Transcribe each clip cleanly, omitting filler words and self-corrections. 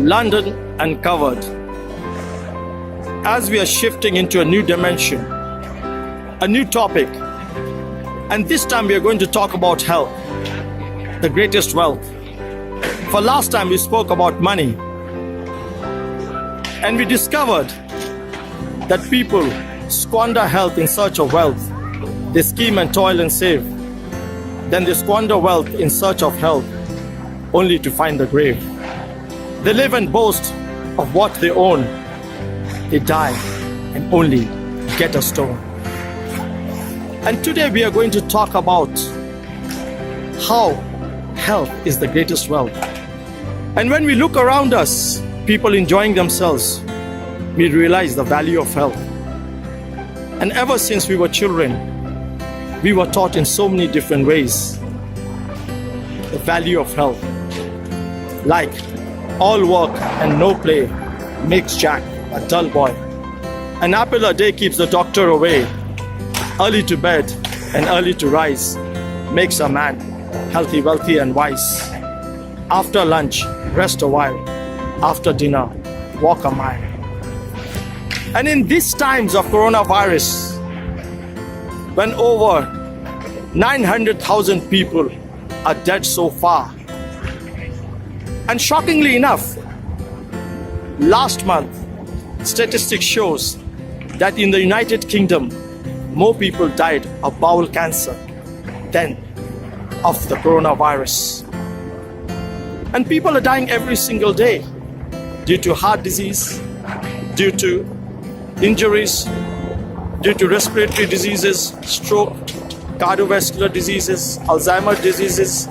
London Uncovered. As we are shifting into a new dimension, a new topic, and this time we are going to talk about health, the greatest wealth. For last time we spoke about money, and we discovered that people squander health in search of wealth. They scheme and toil and save. Then they squander wealth in search of health, only to find the grave. They live and boast of what they own. They die and only get a stone. And today we are going to talk about how health is the greatest wealth. And when we look around us, people enjoying themselves, we realize the value of health. And ever since we were children, we were taught in so many different ways the value of health. Like, all work and no play makes Jack a dull boy. An apple a day keeps the doctor away. Early to bed and early to rise makes a man healthy, wealthy and wise. After lunch, rest a while. After dinner, walk a mile. And in these times of coronavirus, when over 900,000 people are dead so far, and shockingly enough, last month, statistics shows that in the United Kingdom, more people died of bowel cancer than of the coronavirus. And people are dying every single day due to heart disease, due to injuries, due to respiratory diseases, stroke, cardiovascular diseases, Alzheimer's diseases,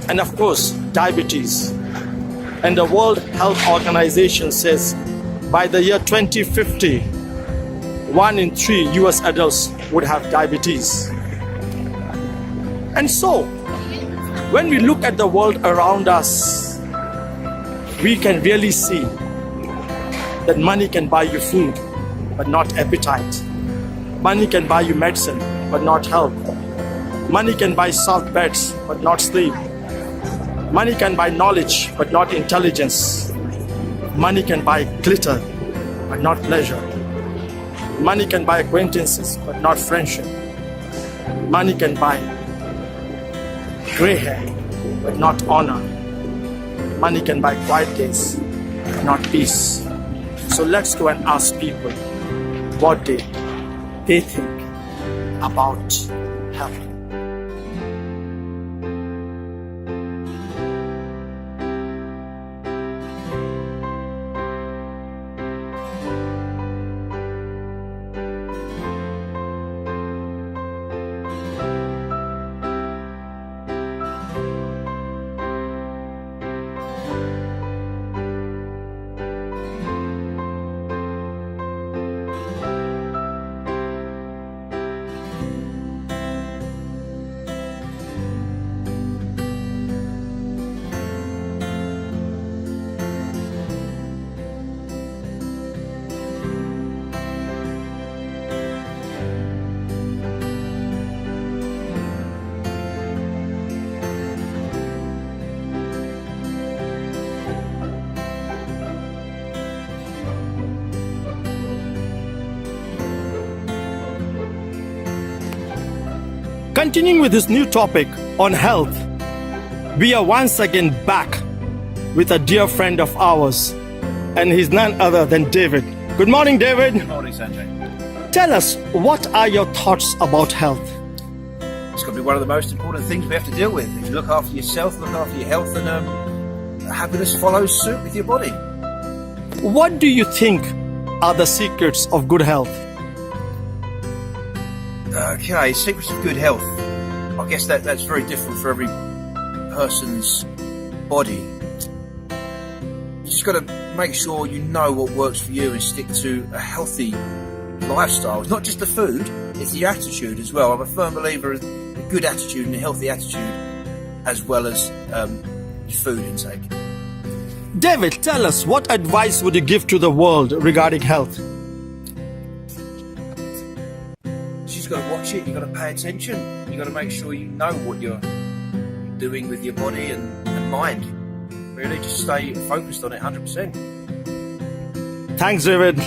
and of course, diabetes. And the World Health Organization says by the year 2050, 1 in 3 US adults would have diabetes. And so, when we look at the world around us, we can really see that money can buy you food, but not appetite. Money can buy you medicine, but not health. Money can buy soft beds, but not sleep. Money can buy knowledge, but not intelligence. Money can buy glitter, but not pleasure. Money can buy acquaintances, but not friendship. Money can buy gray hair, but not honor. Money can buy quiet days, but not peace. So let's go and ask people what they think about health. Continuing with this new topic on health, we are once again back with a dear friend of ours, and he's none other than David. Good morning, David. Good morning, Sanjay. Tell us, what are your thoughts about health? It's got to be one of the most important things we have to deal with. If you look after yourself, look after your health, and happiness follows suit with your body. What do you think are the secrets of good health? Okay, secrets of good health. I guess that's very different for every person's body. You just got to make sure you know what works for you and stick to a healthy lifestyle. It's not just the food, it's the attitude as well. I'm a firm believer in a good attitude and a healthy attitude, as well as your food intake. David, tell us, what advice would you give to the world regarding health? You've got to watch it, you've got to pay attention, you've got to make sure you know what you're doing with your body and mind. Really, just stay focused on it 100%. Thanks, David.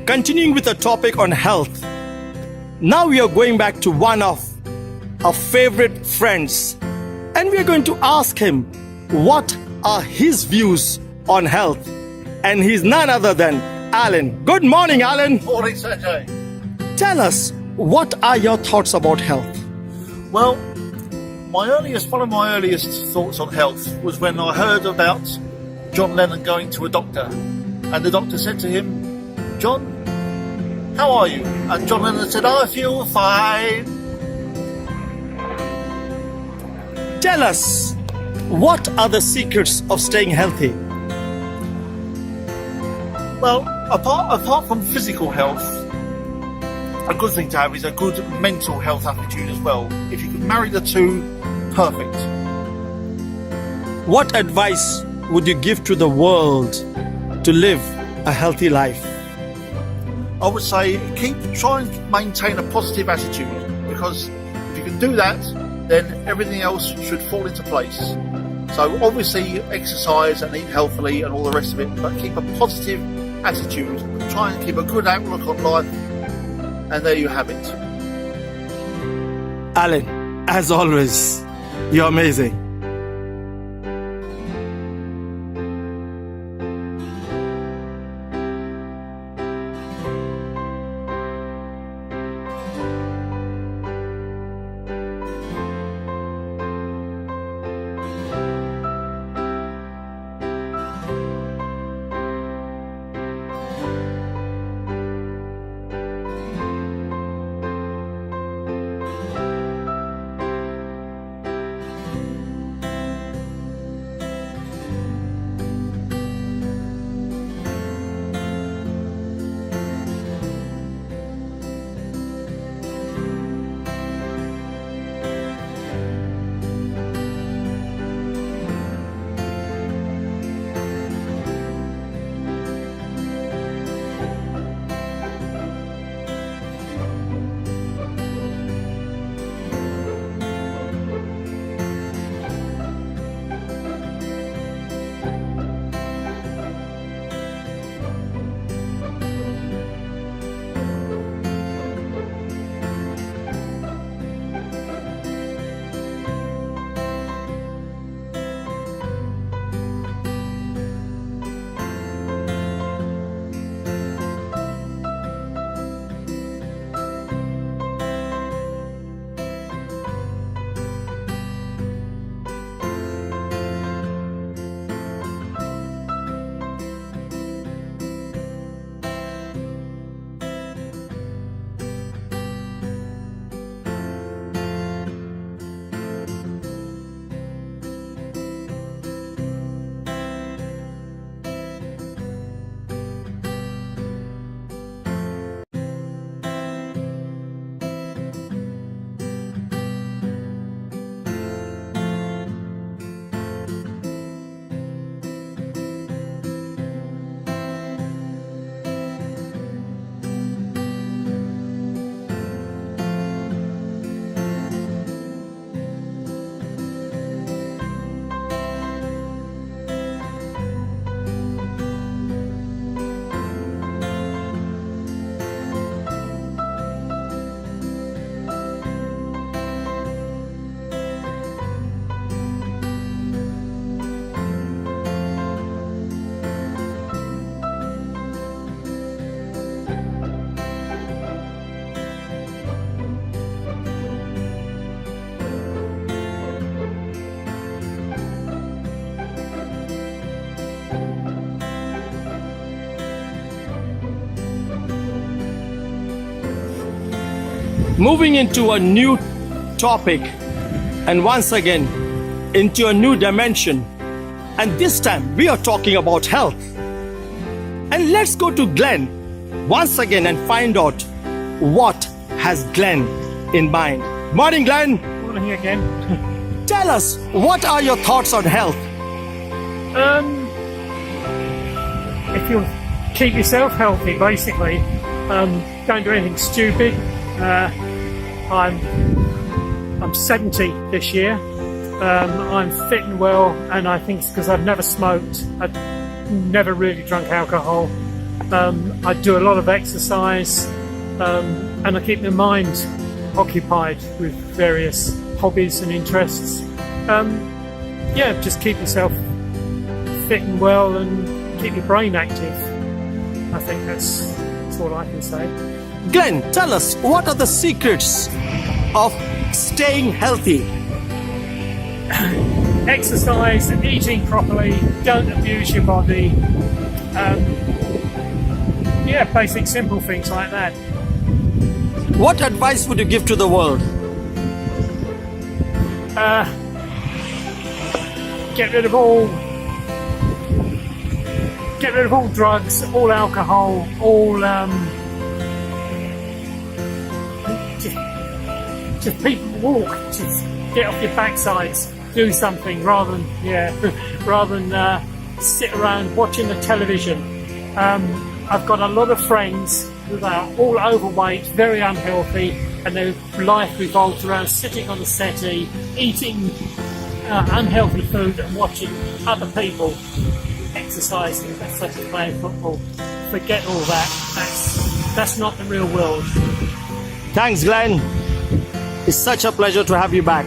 Continuing with the topic on health, now we are going back to one of our favorite friends, and we are going to ask him what are his views on health. And he's none other than Alan. Good morning, Alan. Morning, Sanjay. Tell us, what are your thoughts about health? Well, one of my earliest thoughts on health was when I heard about John Lennon going to a doctor, and the doctor said to him, "John, how are you?" And John Lennon said, "I feel fine." Tell us, what are the secrets of staying healthy? Well, apart from physical health, a good thing to have is a good mental health attitude as well. If you can marry the two, perfect. What advice would you give to the world to live a healthy life? I would say try and maintain a positive attitude, because if you can do that, then everything else should fall into place. So obviously exercise and eat healthily and all the rest of it, but keep a positive attitude. Try and keep a good outlook on life, and there you have it. Alan, as always, you're amazing. moving into a new topic and once again into a new dimension. And this time we are talking about health. And let's go to Glenn once again and find out what has Glenn in mind. Morning, Glenn. Morning again. Tell us, what are your thoughts on health? If you keep yourself healthy, basically, don't do anything stupid. I'm 70 this year. I'm fit and well, and I think it's because I've never smoked. I've never really drunk alcohol. I do a lot of exercise, and I keep my mind occupied with various hobbies and interests. Just keep yourself fit and well and keep your brain active. I think that's all I can say. Glenn, tell us, what are the secrets of staying healthy? Exercise, eating properly, don't abuse your body. Basic simple things like that. What advice would you give to the world? Get rid of all drugs, all alcohol, all just people walk, just get off your backsides, do something rather than sit around watching the television. I've got a lot of friends who are all overweight, very unhealthy, and their life revolves around sitting on the settee, eating unhealthy food and watching other people exercising, such as playing football. Forget all that. That's not the real world. Thanks, Glenn. It's such a pleasure to have you back.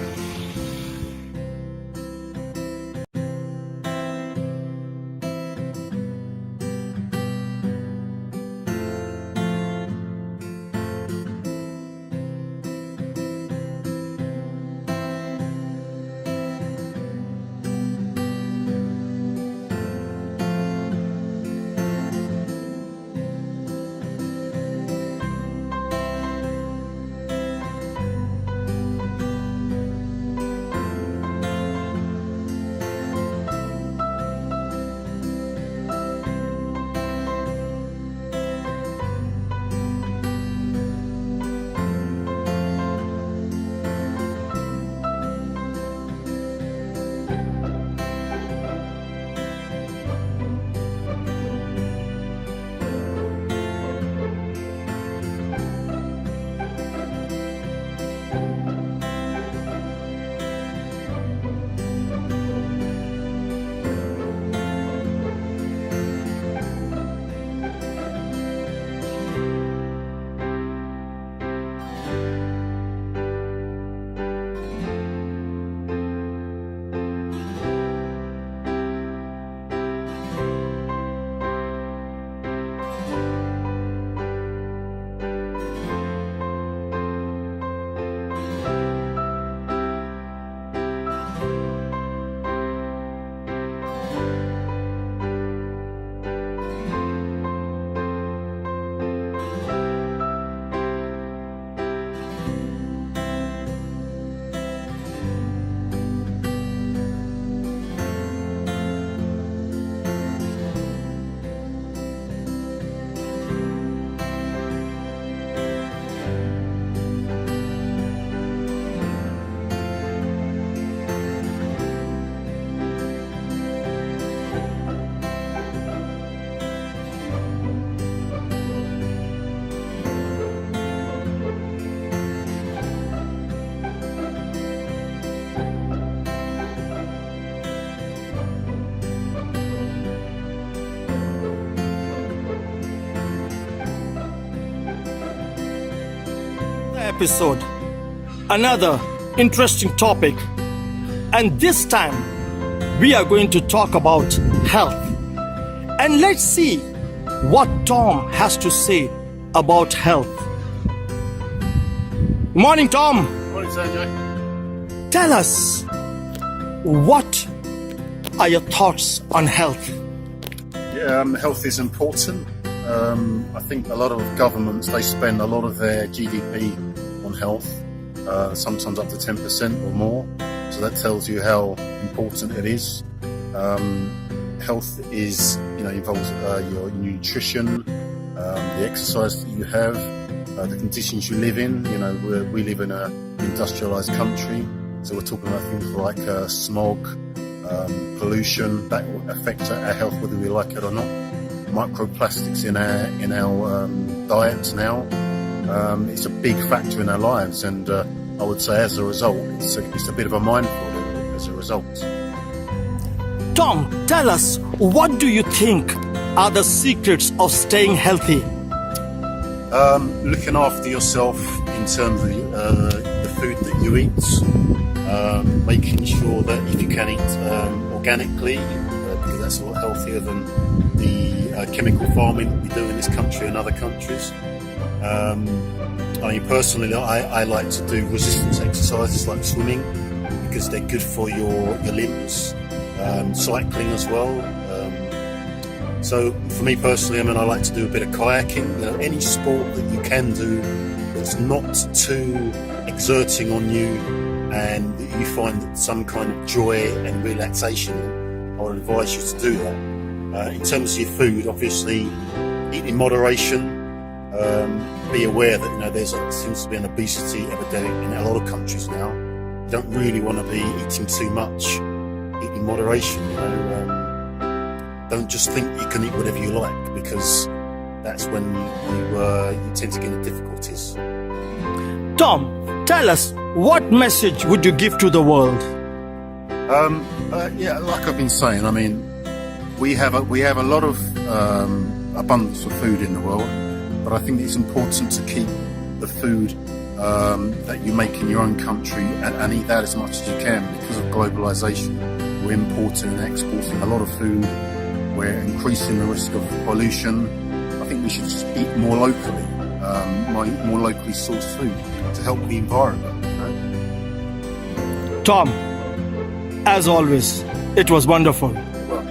Episode, another interesting topic, and this time we are going to talk about health. And let's see what Tom has to say about health. Morning, Tom. Morning, Sanjay. Tell us, what are your thoughts on health? Health is important. I think a lot of governments, they spend a lot of their GDP on health, sometimes up to 10% or more. So that tells you how important it is. Health is, involves your nutrition, the exercise that you have, the conditions you live in. We live in an industrialised country, so we're talking about things like smog, pollution that will affect our health whether we like it or not. Microplastics in our diets now, it's a big factor in our lives, and I would say as a result, it's a bit of a minefield as a result. Tom, tell us, what do you think are the secrets of staying healthy? Looking after yourself in terms of the food that you eat, making sure that if you can eat organically, because that's a lot healthier than the chemical farming that we do in this country and other countries. Personally, I like to do resistance exercises like swimming because they're good for your limbs, cycling as well. So for me personally, I like to do a bit of kayaking. Any sport that you can do that's not too exerting on you and that you find some kind of joy and relaxation, I would advise you to do that. In terms of your food, obviously, eat in moderation. Be aware that there seems to be an obesity epidemic in a lot of countries now. You don't really want to be eating too much. Eat in moderation. Don't just think you can eat whatever you like, because that's when you tend to get into difficulties. Tom, tell us, what message would you give to the world? Like I've been saying, we have a lot of abundance of food in the world, but I think it's important to keep the food that you make in your own country and eat that as much as you can. Because of globalization, we're importing and exporting a lot of food. We're increasing the risk of pollution. I think we should just eat more locally, more locally sourced food to help the environment. Tom, as always, it was wonderful. Well,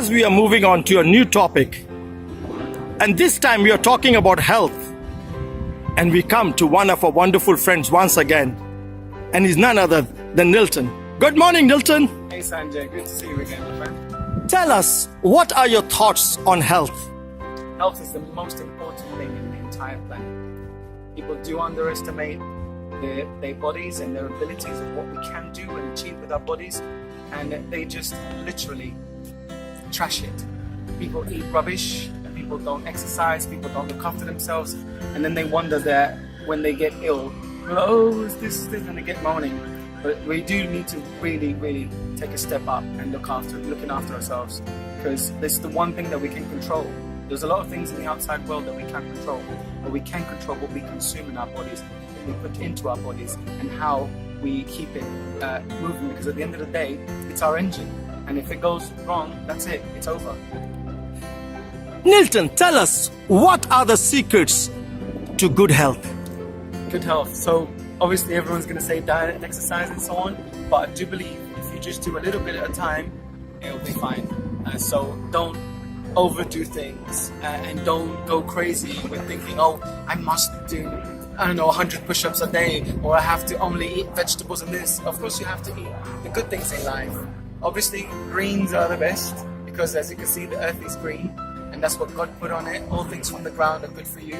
As we are moving on to a new topic, and this time we are talking about health, and we come to one of our wonderful friends once again, and he's none other than Nilton. Good morning, Nilton. Hey Sanjay, good to see you again, my friend. Tell us, what are your thoughts on health? Health is the most important thing in the entire planet. People do underestimate their bodies and their abilities of what we can do and achieve with our bodies, and they just literally trash it. People eat rubbish, and people don't exercise, people don't look after themselves, and then they wonder that when they get ill, this, and they get moaning. But we do need to really take a step up and looking after ourselves, because this is the one thing that we can control. There's a lot of things in the outside world that we can't control, but we can control what we consume in our bodies, what we put into our bodies, and how we keep it moving, because at the end of the day, it's our engine. And if it goes wrong, that's it, it's over. Nilton, tell us, what are the secrets to good health? Good health. So obviously everyone's going to say diet and exercise and so on, but I do believe if you just do a little bit at a time, it'll be fine. So don't overdo things and don't go crazy with thinking, oh, I must do, I don't know, 100 push-ups a day, or I have to only eat vegetables and this. Of course you have to eat the good things in life. Obviously greens are the best, because as you can see, the earth is green, and that's what God put on it. All things from the ground are good for you.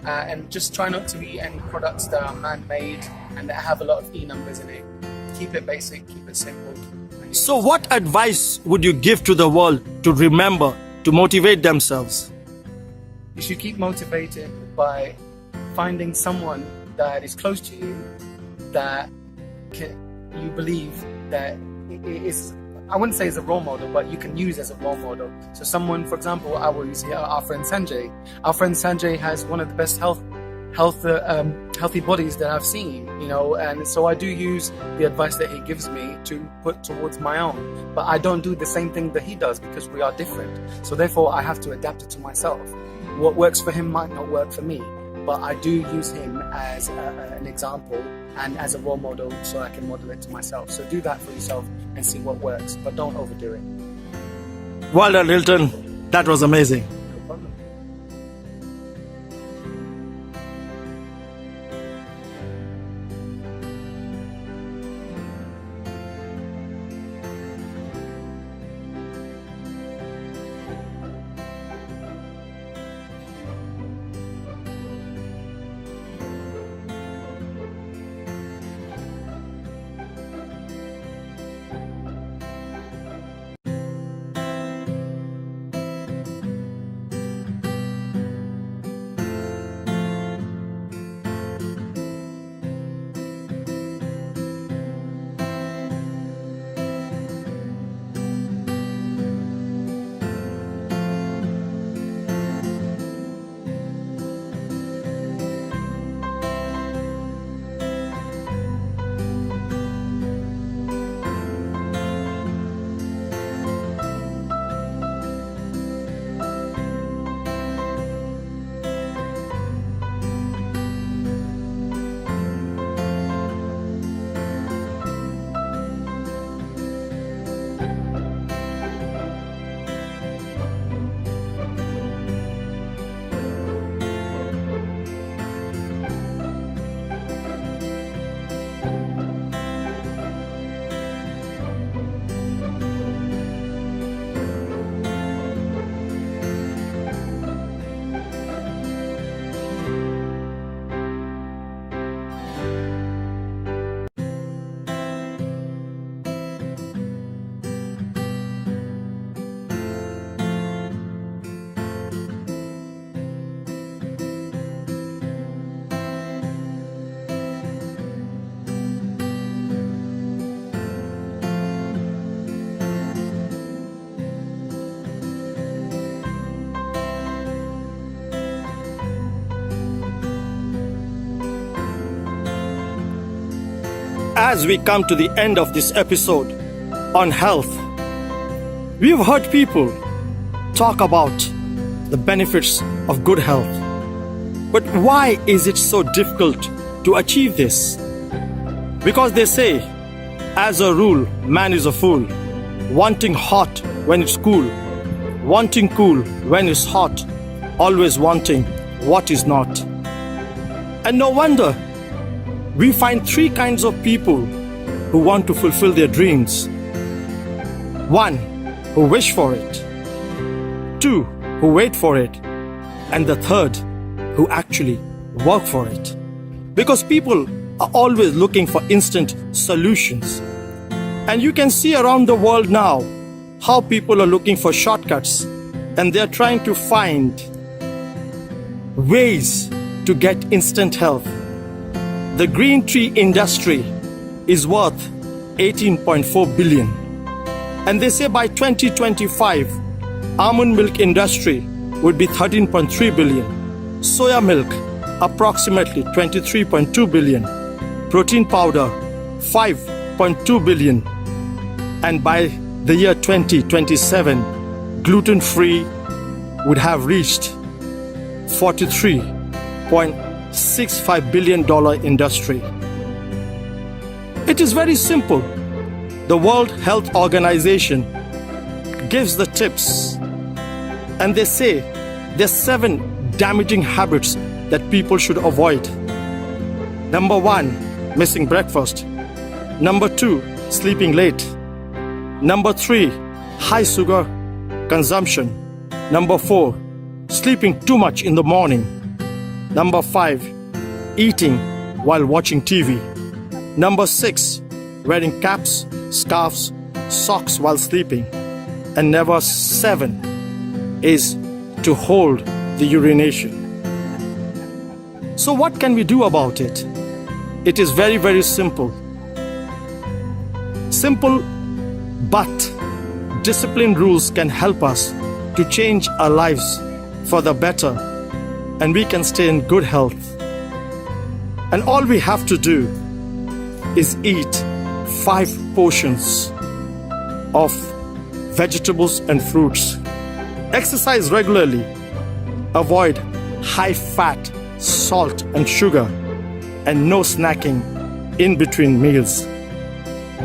And just try not to eat any products that are man-made and that have a lot of E numbers in it. Keep it basic, keep it simple. So what advice would you give to the world to remember to motivate themselves? You should keep motivated by finding someone that is close to you that you believe that is, I wouldn't say is a role model, but you can use as a role model. So someone, for example, I will use here our friend Sanjay. Our friend Sanjay has one of the best healthy bodies that I've seen, you know, and so I do use the advice that he gives me to put towards my own. But I don't do the same thing that he does, because we are different. So therefore I have to adapt it to myself. What works for him might not work for me, but I do use him as an example and as a role model, so I can model it to myself. So do that for yourself and see what works, but don't overdo it. Well done, Nilton. That was amazing. No problem. As we come to the end of this episode on health, we've heard people talk about the benefits of good health. But why is it so difficult to achieve this? Because they say, as a rule, man is a fool, wanting hot when it's cool, wanting cool when it's hot, always wanting what is not. And no wonder we find three kinds of people who want to fulfill their dreams. One, who wish for it. Two, who wait for it. And the third, who actually work for it. Because people are always looking for instant solutions. And you can see around the world now how people are looking for shortcuts, and they're trying to find ways to get instant health. The green tea industry is worth 18.4 billion. And they say by 2025, almond milk industry would be 13.3 billion. Soya milk, approximately 23.2 billion. Protein powder, 5.2 billion. And by the year 2027, gluten-free would have reached $43.65 billion industry. It is very simple. The World Health Organization gives the tips, and they say there's 7 damaging habits that people should avoid. Number 1, missing breakfast. Number 2, sleeping late. Number 3, high sugar consumption. Number 4, sleeping too much in the morning. Number 5, eating while watching TV. Number 6, wearing caps, scarves, socks while sleeping. And number 7 is to hold the urination. So what can we do about it? It is very, very simple. Simple but disciplined rules can help us to change our lives for the better, and we can stay in good health. And all we have to do is eat 5 portions of vegetables and fruits. Exercise regularly. Avoid high fat, salt and sugar, and no snacking in between meals.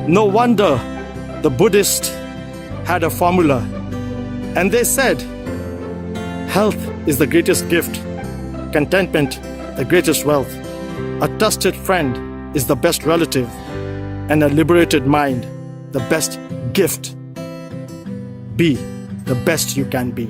No wonder the Buddhists had a formula, and they said, health is the greatest gift, contentment the greatest wealth, a trusted friend is the best relative, and a liberated mind the best gift. Be the best you can be.